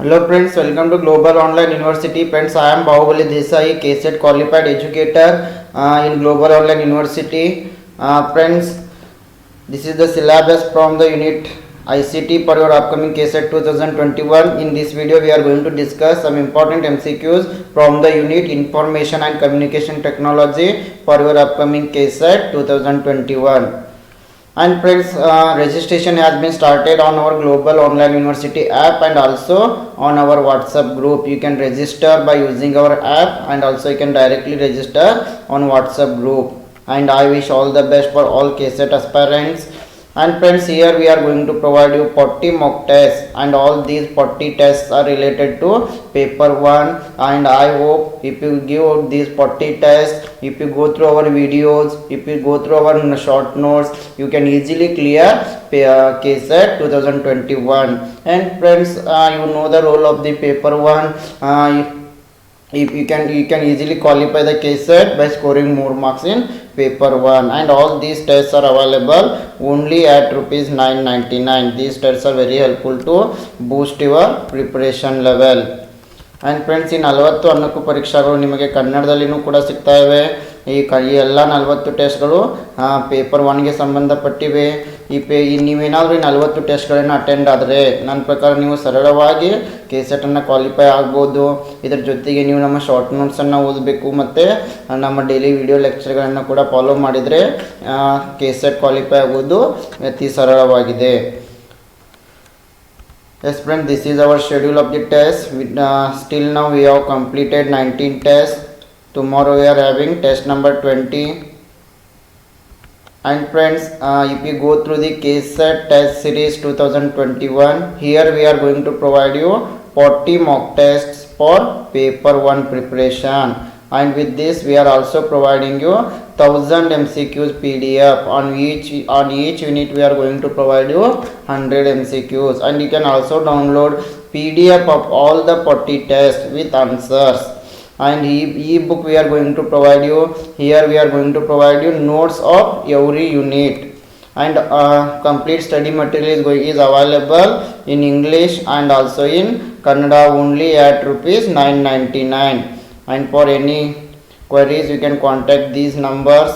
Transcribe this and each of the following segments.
Hello friends, welcome to Global Online University. Friends, I am Bahubali Desai, KSET qualified educator in Global Online University. Friends, this is the syllabus from the unit ICT for your upcoming KSET 2021. In this video, we are going to discuss some important MCQs from the unit Information and Communication Technology for your upcoming KSET 2021. And friends, registration has been started on our Global Online University app and also on our WhatsApp group. You can register by using our app and also you can directly register on WhatsApp group. And I wish all the best for all KSET aspirants. And friends, here we are going to provide you 40 mock tests, and all these 40 tests are related to paper 1. And I hope if you give these 40 tests, if you go through our videos, if you go through our short notes, you can easily clear KSET 2021. And friends, you know the role of the paper 1. If you can easily qualify the KSET by scoring more marks in paper 1, and all these tests are available only at rupees 999. These tests are very helpful to boost your preparation level. And friends, ಈ 40 ಅನ್ನಕ್ಕೂ ಪರೀಕ್ಷೆಗಳು ನಿಮಗೆ ಕನ್ನಡದಲ್ಲಿನೂ ಕೂಡ ಸಿಗ್ತಾ ಇವೆ. ಈ ಎಲ್ಲ 40 ಟೆಸ್ಟ್ಗಳು paper 1ಗೆ ಸಂಬಂಧಪಟ್ಟಿವೆ. ನೀವೇನಾದರೂ ಈ 40 ಟೆಸ್ಟ್ಗಳನ್ನು ಅಟೆಂಡ್ ಆದರೆ ನನ್ನ ಪ್ರಕಾರ ನೀವು ಸರಳವಾಗಿ KSETನ್ನು ಕ್ವಾಲಿಫೈ ಆಗ್ಬೋದು. ಇದರ ಜೊತೆಗೆ ನೀವು ನಮ್ಮ ಶಾರ್ಟ್ ನೋಟ್ಸನ್ನು ಓದಬೇಕು ಮತ್ತು ನಮ್ಮ ಡೈಲಿ ವಿಡಿಯೋ ಲೆಕ್ಚರ್ಗಳನ್ನು ಕೂಡ ಫಾಲೋ ಮಾಡಿದರೆ KSET ಕ್ವಾಲಿಫೈ ಆಗೋದು ಅತಿ ಸರಳವಾಗಿದೆ. Yes friends, this is our schedule of the test. Still now we have completed 19 tests. Tomorrow we are having test number 20. And friends, if you go through the KSET test series 2021, here we are going to provide you 40 mock tests for paper 1 preparation. And with this we are also providing you 1000 MCQs PDF. On each unit we are going to provide you 100 MCQs, and you can also download PDF of all the 40 tests with answers. And e-book we are going to provide you. Here we are going to provide you notes of every unit, and complete study material is available in English and also in Kannada only at rupees 999. And for any queries you can contact these numbers.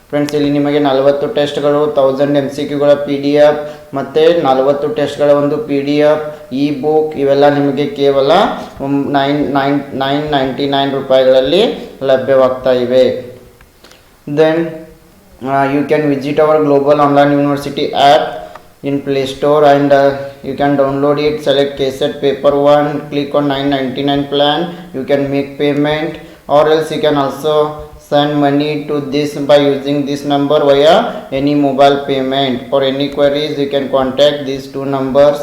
Friends, ಇಲ್ಲಿ ನಿಮಗೆ 40 ಟೆಸ್ಟ್ಗಳು, 1000 MCQಗಳ PDF ಮತ್ತು 40 ಟೆಸ್ಟ್ಗಳ ಒಂದು PDF, E book ಇವೆಲ್ಲ ನಿಮಗೆ ಕೇವಲ 999 ರೂಪಾಯಿಗಳಲ್ಲಿ ಲಭ್ಯವಾಗ್ತಾ ಇವೆ. Then you can visit our global online university app in Play Store, and you can download it. Select KSET paper 1, click on 999 plan. You can make payment, or else you can also send money to this by using this number via any mobile payment. For any queries you can contact these two numbers.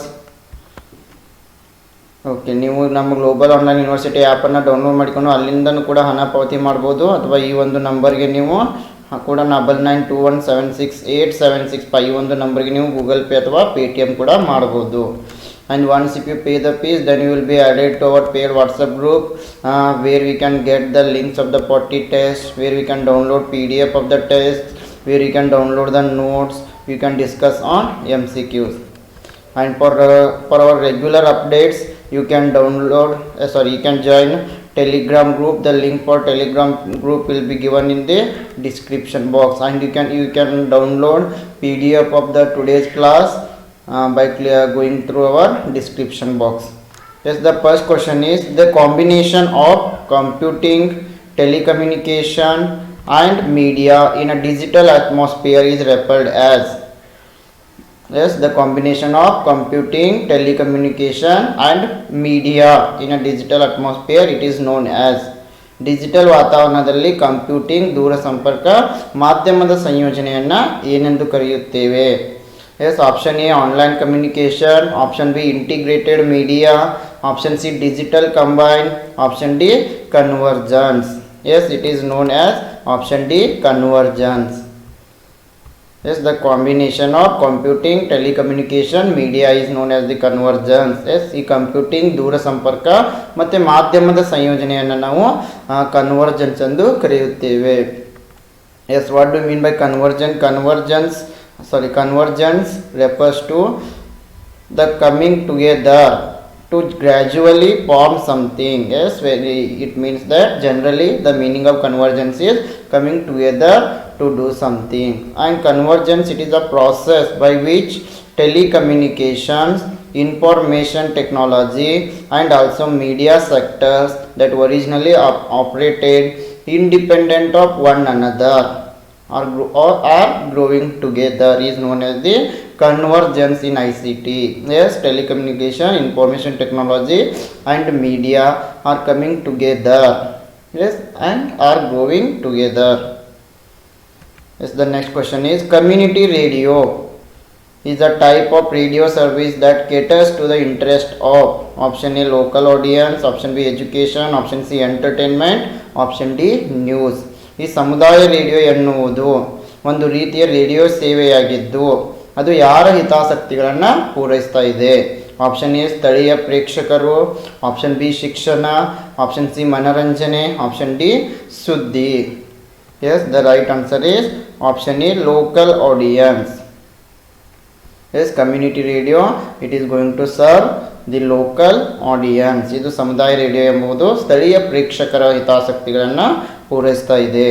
Okay, ನೀವು ನಮ್ಮ global online university ಆ್ಯಪನ್ನು download ಮಾಡಿಕೊಂಡು ಅಲ್ಲಿಂದನೂ ಕೂಡ ಹಣ ಪಾವತಿ ಮಾಡ್ಬೋದು, ಅಥವಾ ಈ ಒಂದು ನಂಬರ್ಗೆ ನೀವು ಕೂಡ 9921768765 ಈ ಒಂದು ನಂಬರ್ಗೆ ನೀವು ಗೂಗಲ್ ಪೇ ಅಥವಾ ಪೇಟಿಎಮ್ ಕೂಡ ಮಾಡ್ಬೋದು. And once if you pay the fees, then you will be added to our paid WhatsApp group where we can get the links of the 40 tests, where we can download PDF of the test, where you can download the notes, we can discuss on MCQs. And for our regular updates you can you can join Telegram group. The link for Telegram group will be given in the description box, and you can download PDF of the today's class by going through our description box. Yes, the first question is the combination of computing, telecommunication and media in a digital atmosphere is referred as. Yes, the combination of computing, telecommunication and media in a digital atmosphere, it is known as. Digital ವಾತಾವರಣದಲ್ಲಿ computing, ದೂರ ಸಂಪರ್ಕ ಮಾಧ್ಯಮದ ಸಂಯೋಜನೆಯನ್ನು ಏನೆಂದು ಕರೆಯುತ್ತೇವೆ? Yes, option A online communication, option B integrated media, option C digital combined, option D convergence. Yes, it is known as option D convergence. Yes, the combination of computing, telecommunication, media is known as the convergence. Yes, ಈ computing, ದೂರ ಸಂಪರ್ಕ ಮತ್ತು ಮಾಧ್ಯಮದ ಸಂಯೋಜನೆಯನ್ನು ನಾವು convergence ಎಂದು ಕರೆಯುತ್ತೇವೆ. Yes, what do you mean by convergence? Convergence refers to the coming together to to gradually form something. Yes, it means that generally the meaning of convergence is coming together to do something. And convergence, it is a process by which telecommunications, information technology and also media sectors that originally operated independent of one another are growing together is known as the convergence in ICT. Yes, telecommunication, information technology and media are coming together. Yes, and are growing together. Yes, the next question is community radio is a type of radio service that caters to the interest of option A local audience, option B education, option C entertainment, option D news. ಈ ಸಮುದಾಯ radio ಎನ್ನುವುದು ಒಂದು ರೀತಿಯ radio ಸೇವೆಯಾಗಿದ್ದು ಅದು ಯಾರ ಹಿತಾಸಕ್ತಿಗಳನ್ನು ಪೂರೈಸ್ತಾ ಇದೆ? ಆಪ್ಷನ್ ಎ ಸ್ಥಳೀಯ ಪ್ರೇಕ್ಷಕರು, ಆಪ್ಷನ್ ಬಿ ಶಿಕ್ಷಣ, ಆಪ್ಷನ್ ಸಿ ಮನರಂಜನೆ, ಆಪ್ಷನ್ ಡಿ ಸುದ್ದಿ. Yes, the right answer is option A local audience. Yes, community radio it is going to serve the local audience. ಇದು ಸಮುದಾಯ ರೇಡಿಯೋ ಎಂಬುದು ಸ್ಥಳೀಯ ಪ್ರೇಕ್ಷಕರ ಹಿತಾಸಕ್ತಿಗಳನ್ನು ಪೂರೈಸ್ತಾ ಇದೆ.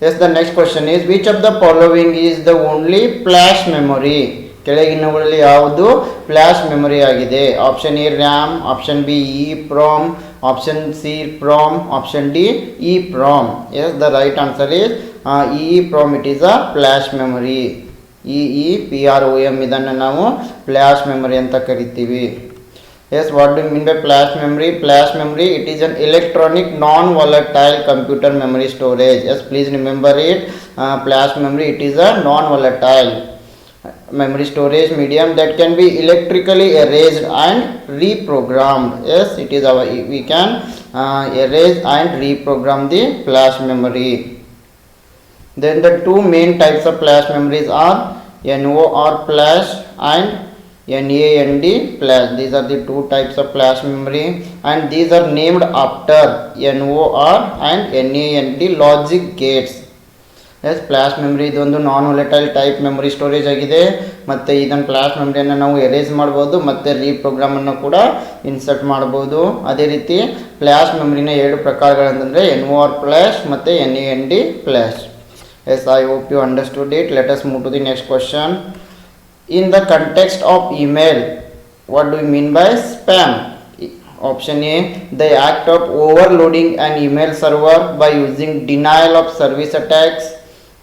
Yes, the next question is which of the following is the only flash memory? ಕೆಳಗಿನವುಗಳಲ್ಲಿ ಯಾವುದು ಫ್ಲ್ಯಾಶ್ ಮೆಮೊರಿ ಆಗಿದೆ? Option A RAM, option B E PROM, option C ಪ್ರಾಮ್, option D E PROM. Yes, the right answer is E PROM. It is a flash memory. PROM ಇದನ್ನು ನಾವು flash memory ಅಂತ ಕರಿತೀವಿ. Yes, what do you mean by flash memory? Flash memory, it is an electronic non-volatile computer memory storage. Yes, please remember it. Flash memory, it is a non-volatile memory storage medium that can be electrically erased and reprogrammed. Yes, it is our, we can erase and reprogram the flash memory. Then the two main types of flash memories are NOR flash and NAND flash. These are the two types of flash memory and these are named after NOR and NAND logic gates. Yes, flash memory ಇದೊಂದು ನಾನ್ volatile type memory storage ಆಗಿದೆ. ಮತ್ತು ಇದನ್ನು flash ಮೆಮೊರಿಯನ್ನು ನಾವು erase ಮಾಡ್ಬೋದು ಮತ್ತು ರೀಪ್ರೋಗ್ರಾಮನ್ನು ಕೂಡ insert ಮಾಡ್ಬೋದು. ಅದೇ ರೀತಿ ಫ್ಲ್ಯಾಶ್ ಮೆಮೊರಿನ ಎರಡು ಪ್ರಕಾರಗಳಂತಂದರೆ NOR ಫ್ಲ್ಯಾಶ್ ಮತ್ತು NAND flash. Yes, I hope you understood it. Let us move to the next question. In the context of email, what do you mean by spam? Option A, the act of overloading an email server by using denial of service attacks.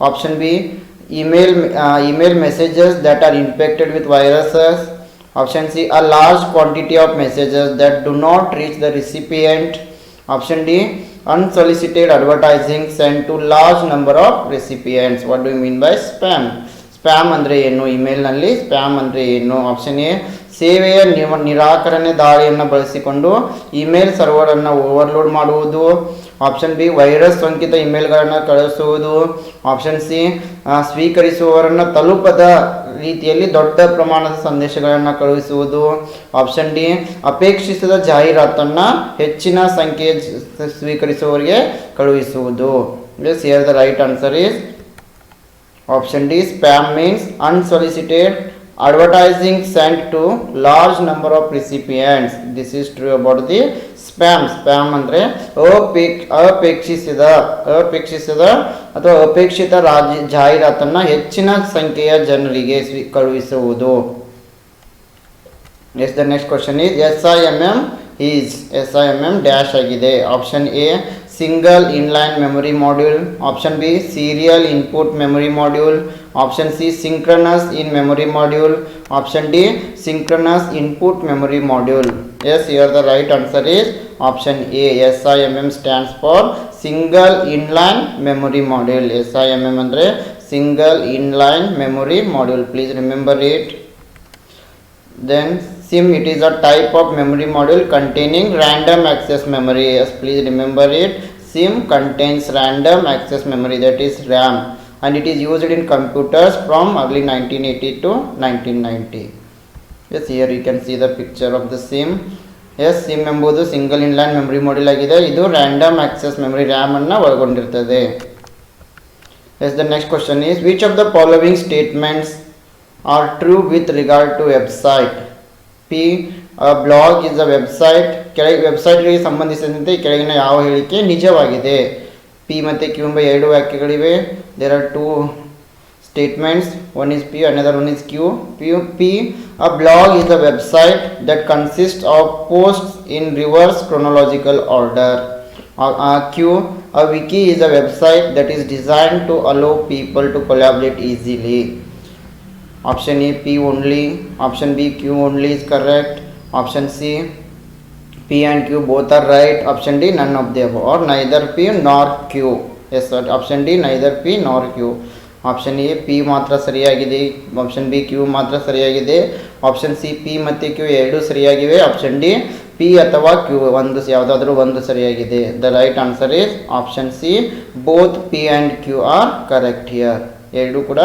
Option B, email messages that are infected with viruses. Option C, a large quantity of messages that do not reach the recipient. Option D, unsolicited advertising sent to large number of recipients. What do you mean by spam? Spam ಅಂದರೆ ಏನು? ಇಮೇಲ್ನಲ್ಲಿ spam ಅಂದರೆ ಏನು? Option A, ಸೇವೆಯ ನಿರಾಕರಣೆ ದಾಳಿಯನ್ನು ಬಳಸಿಕೊಂಡು email ಸರ್ವರನ್ನು overload ಮಾಡುವುದು. Option B, virus ಸೋಂಕಿತ ಇಮೇಲ್ಗಳನ್ನು ಕಳಿಸುವುದು. ಆಪ್ಷನ್ ಸಿ, ಸ್ವೀಕರಿಸುವವರನ್ನು ತಲುಪದ ರೀತಿಯಲ್ಲಿ ದೊಡ್ಡ ಪ್ರಮಾಣದ ಸಂದೇಶಗಳನ್ನು ಕಳುಹಿಸುವುದು. ಆಪ್ಷನ್ ಡಿ, ಅಪೇಕ್ಷಿಸಿದ ಜಾಹೀರಾತನ್ನು ಹೆಚ್ಚಿನ ಸಂಖ್ಯೆಯ ಸ್ವೀಕರಿಸುವವರಿಗೆ ಕಳುಹಿಸುವುದು. This here the right answer is option D, spam means unsolicited advertising sent to large number of recipients. This is true about the spam. Spam ಅಂದರೆ ಅಪೇಕ್ಷಿಸಿದ ಅಥವಾ ಅಪೇಕ್ಷಿತ ಜಾಹೀರಾತನ್ನು ಹೆಚ್ಚಿನ ಸಂಖ್ಯೆಯ ಜನರಿಗೆ ಕಳುಹಿಸುವುದು. Yes, the next question is SIMM is SIMM dash ಆಗಿದೆ. Option A, single inline memory module. Option B, serial input memory module. Option C, synchronous in memory module. Option D, synchronous input memory module. Yes, here the right answer is option A. SIMM stands for single inline memory module. SIMM andre single inline memory module. Please remember it. Then SIM, it is a type of memory module containing random access memory. Yes, please remember it. SIM contains random access memory, that is RAM, and it is used in computers from early 1980 to 1990. Yes, here you can see the picture of the SIM. Yes, SIM ಎಂಬುದು single inline memory module ಆಗಿದೆ. ಇದು random access memory RAM ಅನ್ನು ಒಳಗೊಂಡಿರುತ್ತದೆ. Yes, the next question is which of the following statements are true with regard to website? P, blog is a website. ವೆಬ್ಸೈಟ್ಗಳಿಗೆ ಸಂಬಂಧಿಸಿದಂತೆ ಕೆಳಗಿನ ಯಾವ ಹೇಳಿಕೆ ನಿಜವಾಗಿದೆ? ಪಿ ಮತ್ತು ಕ್ಯೂ ಎಂಬ ಎರಡು ವಾಕ್ಯಗಳಿವೆ. There are two statements, one is P, another one is Q. P, a blog is a website that consists of posts in reverse chronological order. Q, a wiki is a website that is designed to allow people to collaborate easily. Option A, P only. Option B, Q only is correct. Option C, P and Q both are right. Option D, none of the above, or neither P nor Q. Yes sir, option D, neither P nor Q. Option A P ಮಾತ್ರ ಸರಿಯಾಗಿದೆ. Option B Q ಮಾತ್ರ ಸರಿಯಾಗಿದೆ. Option C P ಮತ್ತು Q ಎರಡೂ ಸರಿಯಾಗಿವೆ. Option D P ಅಥವಾ Q ಯಾವುದಾದ್ರೂ ಒಂದು ಸರಿಯಾಗಿದೆ. The right answer is option C, both P and Q are correct here. ಎರಡೂ ಕೂಡ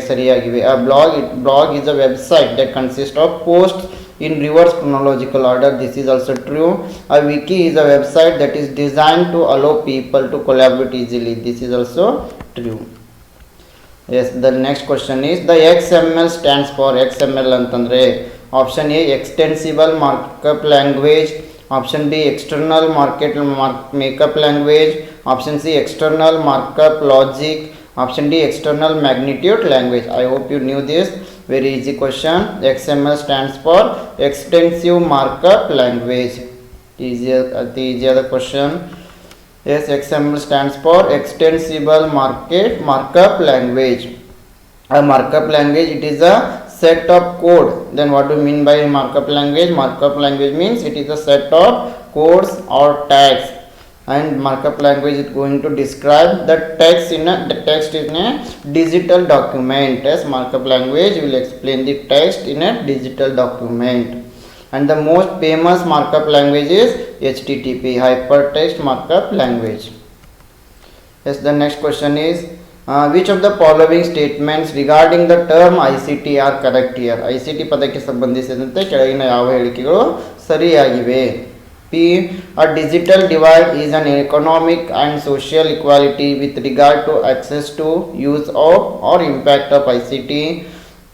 ಸರಿಯಾಗಿವೆ. A blog is a website that consist of post in reverse chronological order. This is also true. A wiki is a website that is designed to allow people to collaborate easily. This is also true. Yes, the next question is the XML stands for. XML ಅಂತಂದ್ರೆ option A extensible markup language, option B external makeup language, option C external markup logic, option D external magnitude language. I hope you knew this. Very easy question. XML stands for extensive markup language. Easier the question. Yes, XML stands for extensible markup language. A markup language, it is a set of code. Then what do you mean by markup language? Markup language means it is a set of codes or tags, and markup language is going to describe the text in a digital document. As markup language will explain the text in a digital document. And the most famous markup language is HTTP, hypertext markup language. Yes, the next question is which of the following statements regarding the term ICT are correct here? ICT ಪದಕ್ಕೆ ಸಂಬಂಧಿಸಿದಂತೆ ಕೆಳಗಿನ ಯಾವ ಹೇಳಿಕೆಗಳು ಸರಿಯಾಗಿವೆ? P, a digital divide is an economic and social equality with regard to access to, use of, or impact of ICT.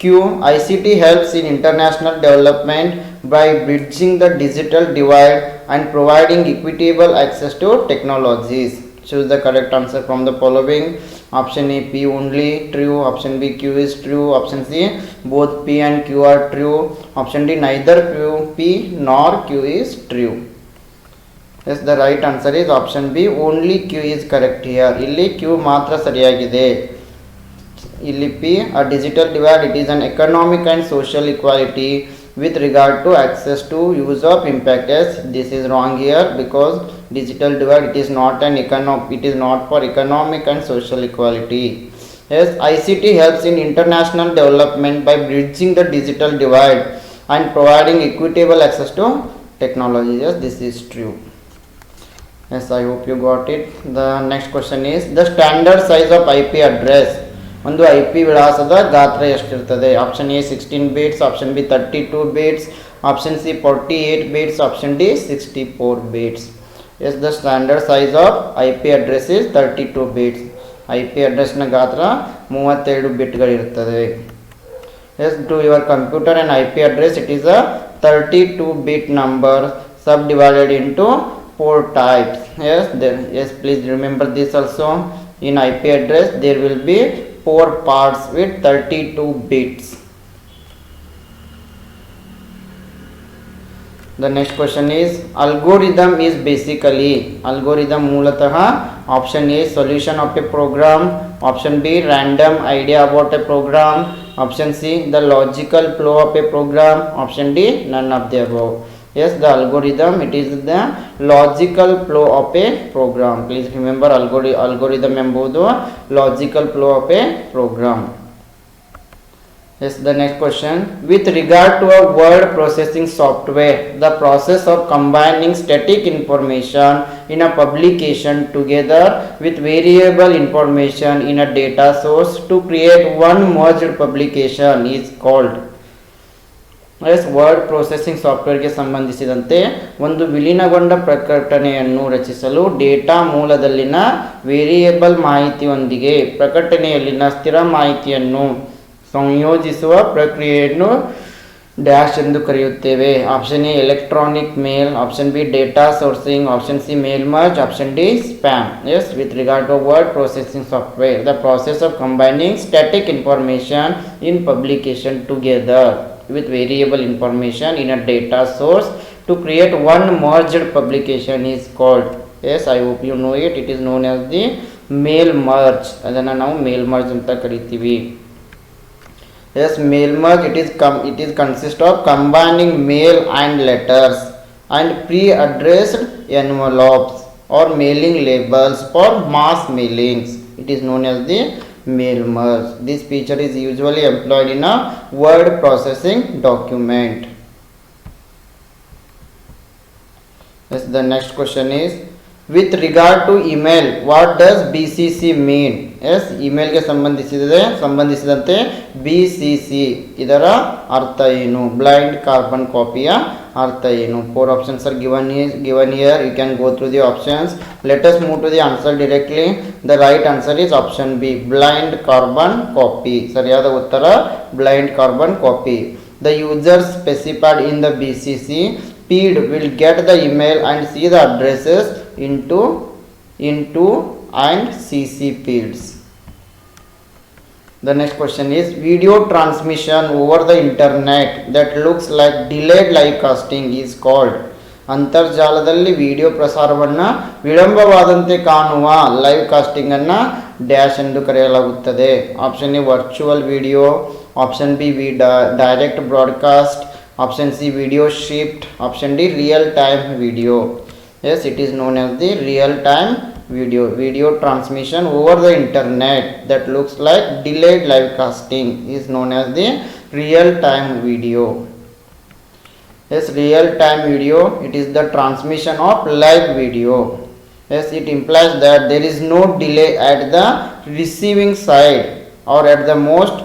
Q, ICT helps in international development by bridging the digital divide and providing equitable access to technologies. Choose the correct answer from the following. Option A, P only, true. Option B, Q is true. Option C, both P and Q are true. Option D, neither P nor Q is true. Yes, the right answer is option B, only Q is correct here. ಇಲ್ಲಿ Q ಮಾತ್ರ ಸರಿಯಾಗಿದೆ. ಇಲ್ಲಿ P, a digital divide, it is an economic and social equality with regard to access to, use of, impact. Yes, this is wrong here because digital divide, it is not for economic and social equality. Yes, ICT helps in international development by bridging the digital divide and providing equitable access to technology. Yes, this is true. Yes, I hope you got it. The next question is the standard size of IP address. ಒಂದು IP ವಿಳಾಸದ ಗಾತ್ರ ಎಷ್ಟಿರ್ತದೆ? Option A 16 bits, option B 32 bits, option C 48 bits, option D 64 bits. Yes, the standard size of IP address is 32 bits. IP ಅಡ್ರೆಸ್ನ ಗಾತ್ರ 32 ಬಿಟ್ಗಳಿರ್ತದೆ. Yes, to your computer and IP address it is a 32 bit number subdivided into 4 types. Yes, please remember this also. In IP address there will be 4 parts with 32 bits. The next question is algorithm is basically. Algorithm ಮೂಲತಃ option A, solution of a program, option B, random idea about a program, option C, the logical flow of a program, option D, none of the above. Yes, the algorithm, it is the logical flow of a program. Please remember algorithm ಎಂಬುದು logical flow of a program. Yes, the next question, with regard to a word processing software, the process of combining static information in a publication together with variable information in a data source to create one merged publication is called. Yes, word processing ಸಾಫ್ಟ್ವೇರ್ಗೆ ಸಂಬಂಧಿಸಿದಂತೆ ಒಂದು ವಿಲೀನಗೊಂಡ ಪ್ರಕಟಣೆಯನ್ನು ರಚಿಸಲು data ಮೂಲದಲ್ಲಿನ variable ಮಾಹಿತಿಯೊಂದಿಗೆ ಪ್ರಕಟಣೆಯಲ್ಲಿನ ಸ್ಥಿರ ಮಾಹಿತಿಯನ್ನು ಸಂಯೋಜಿಸುವ ಪ್ರಕ್ರಿಯೆಯನ್ನು ಡ್ಯಾಶ್ ಎಂದು ಕರೆಯುತ್ತೇವೆ. Option A electronic mail, option B data sourcing, option C mail merge, option D spam. Yes, with regard to word processing software, the process of combining static information in publication together with variable information in a data source to create one merged publication is called. Yes, I hope you know it. It is known as the mail merge. ಅದನ್ನು ನಾವು mail merge ಅಂತ ಕರಿತೀವಿ. Yes, mail merge it is consist of combining mail and letters and pre-addressed envelopes or mailing labels for mass mailings. It is known as the mail merge. This feature is usually employed in a word processing document. Yes, the next question is, with regard to email, what does BCC mean? Yes, email ಗೆ ಸಂಬಂಧಿಸಿದಂತೆ BCC ಇದರ ಅರ್ಥ ಏನು? Blind carbon ಕಾಪಿಯ ಅರ್ಥ ಏನು? 4 options are given here. You can go through the options. Let us move to the answer directly. The right answer is option B, blind carbon copy. ಸರಿಯಾದ ಉತ್ತರ blind carbon copy. The user specified in the BCC feed will get the email and see the addresses into and CC feeds. The next question is, video transmission over the internet that looks like delayed live casting is called. ಅಂತರ್ಜಾಲದಲ್ಲಿ video ಪ್ರಸಾರವನ್ನು ವಿಳಂಬವಾದಂತೆ ಕಾಣುವ live casting ಅನ್ನು dash ಎಂದು ಕರೆಯಲಾಗುತ್ತದೆ. Option A virtual video, option B direct broadcast, option C video shift, option D real time video. Yes, it is known as the real time video transmission over the internet that looks like delayed live casting is known as the real time video. Yes, real time video, it is the transmission of live video. Yes, it implies that there is no delay at the receiving side, or at the most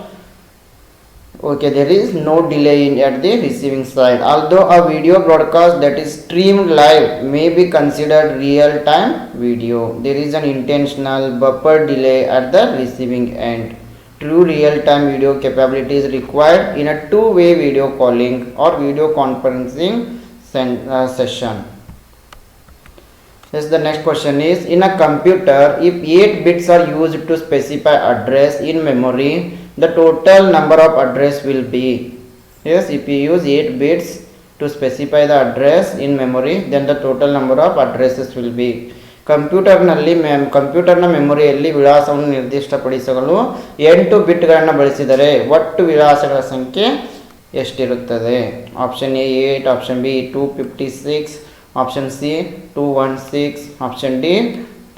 there is no delay at the receiving side. Although a video broadcast that is streamed live may be considered real time video, there is an intentional buffer delay at the receiving end. True real time video capability is required in a two-way video calling or video conferencing session. Yes, the next question is, in a computer, if 8 bits are used to specify address in memory, the total number of address will be. Yes, if you use 8 bits to specify the address in memory, then the total number of addresses will be. ಕಂಪ್ಯೂಟರ್ನ ಮೆಮೊರಿಯಲ್ಲಿ ವಿಳಾಸವನ್ನು ನಿರ್ದಿಷ್ಟಪಡಿಸಲು 8 ಬಿಟ್ಗಳನ್ನು ಬಳಸಿದರೆ ಒಟ್ಟು ವಿಳಾಸಗಳ ಸಂಖ್ಯೆ ಎಷ್ಟಿರುತ್ತದೆ? Option A 8, option B 256, option C 216, option D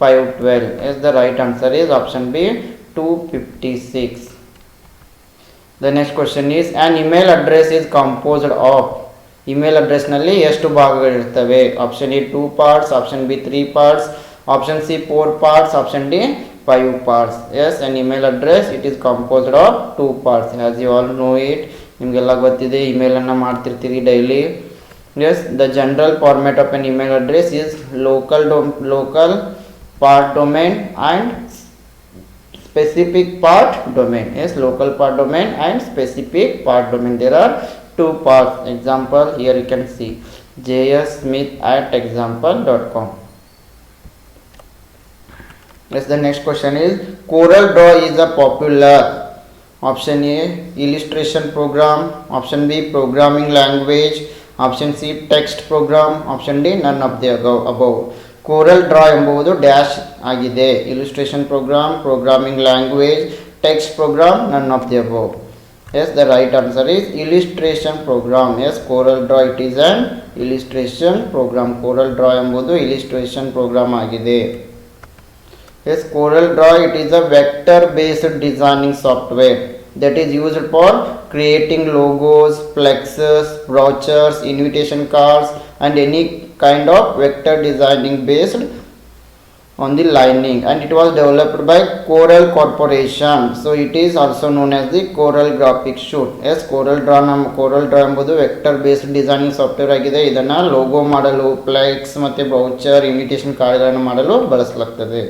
512. Yes, the right answer is option B, 256. The next question is, an email address is composed of. Email ಅಡ್ರೆಸ್ನಲ್ಲಿ ಎಷ್ಟು ಭಾಗಗಳಿರ್ತವೆ? Option A 2 parts, option B 3 parts, option C 4 parts, option D 5 parts. Yes, an email address it is composed of 2 parts. as you all know it, ನಿಮಗೆಲ್ಲ ಗೊತ್ತಿದೆ, ಇಮೇಲನ್ನು ಮಾಡ್ತಿರ್ತೀರಿ daily. Yes, the general format of an email address is local part domain and specific part domain. Yes, local part domain and specific part domain. There are 2 parts. Example, here you can see jsmith@example.com. Yes, the next question is, Corel Draw is a popular. Option A, illustration program, option B, programming language, option C, text program, option D, none of the above. Corel Draw ಎಂಬುದು dash ಆಗಿದೆ. illustration program, programming language, text program, none of the above. Yes, the right answer is illustration program. Yes, Corel Draw it is an illustration program. Corel Draw ಎಂಬುದು illustration program ಆಗಿದೆ. Yes, Corel Draw it is a vector based designing software that is used for creating logos, flexes, brochures, invitation cards and any kind of vector designing based on the lining, and it was developed by Corel Corporation. So it is also known as the Corel Graphics Suite. Yes, Corel Draw ಎಂಬುದು vector based designing software ಆಗಿದೆ. ಇದನ್ನು logo ಮಾಡಲು, flex ಮತ್ತು ಬ್ರೌಚರ್, invitation ಕಾರ್ಡ್ಗಳನ್ನು ಮಾಡಲು ಬಳಸಲಾಗುತ್ತದೆ.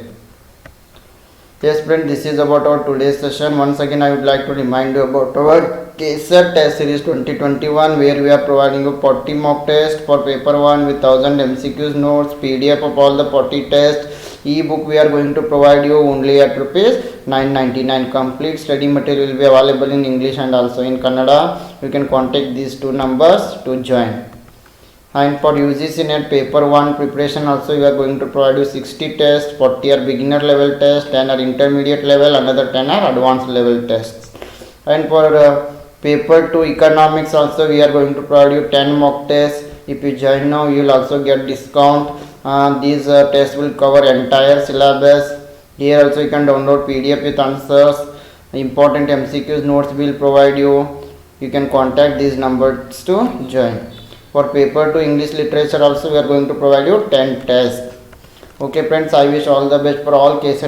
Yes friend, this is about our today's session. Once again I would like to remind you about our KSET test series 2021, where we are providing you 40 mock tests for paper 1 with 1000 MCQs notes, PDF of all the 40 tests. E-book we are going to provide you only at rupees 999. Complete study material will be available in English and also in Kannada. You can contact these two numbers to join. And for UGC NET paper 1 preparation also we are going to provide you 60 tests. 40 are beginner level tests, 10 are intermediate level, another 10 are advanced level tests. And for paper 2 economics also we are going to provide you 10 mock tests. If you join now you will also get discount. These tests will cover entire syllabus. Here also you can download PDF with answers. Important MCQs notes will provide you. You can contact these numbers to join. For paper 2 English literature also we are going to provide you 10 tests. Okay friends, I wish all the best for all KSET